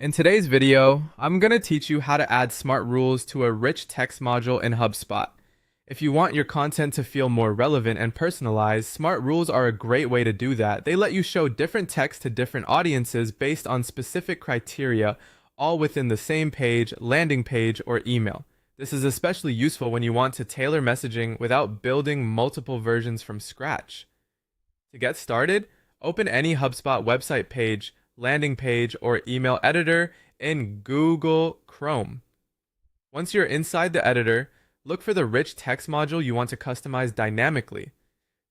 In today's video, I'm going to teach you how to add smart rules to a rich text module in HubSpot. If you want your content to feel more relevant and personalized, smart rules are a great way to do that. They let you show different text to different audiences based on specific criteria, all within the same page, landing page, or email. This is especially useful when you want to tailor messaging without building multiple versions from scratch. To get started, open any HubSpot website page, landing page, or email editor in Google Chrome. Once you're inside the editor, look for the rich text module you want to customize dynamically.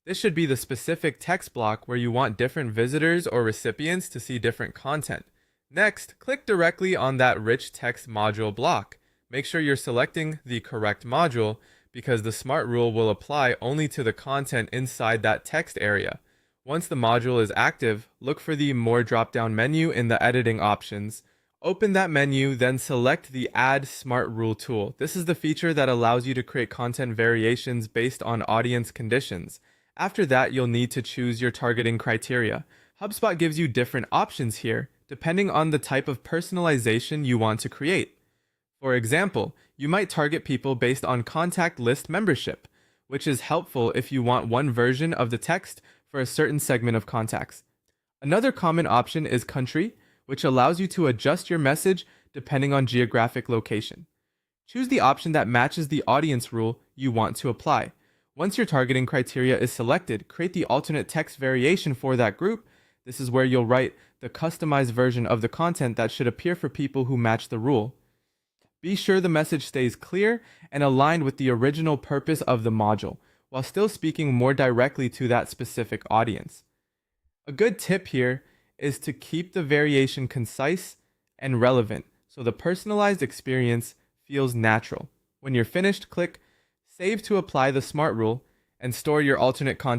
This should be the specific text block where you want different visitors or recipients to see different content. Next, click directly on that rich text module block. Make sure you're selecting the correct module because the smart rule will apply only to the content inside that text area. Once the module is active, look for the More drop-down menu in the editing options. Open that menu, then select the Add Smart Rule tool. This is the feature that allows you to create content variations based on audience conditions. After that, you'll need to choose your targeting criteria. HubSpot gives you different options here, depending on the type of personalization you want to create. For example, you might target people based on contact list membership, which is helpful if you want one version of the text for a certain segment of contacts. Another common option is country, which allows you to adjust your message depending on geographic location. Choose the option that matches the audience rule you want to apply. Once your targeting criteria is selected, create the alternate text variation for that group. This is where you'll write the customized version of the content that should appear for people who match the rule. Be sure the message stays clear and aligned with the original purpose of the module, while still speaking more directly to that specific audience. A good tip here is to keep the variation concise and relevant so the personalized experience feels natural. When you're finished, click Save to apply the smart rule and store your alternate content.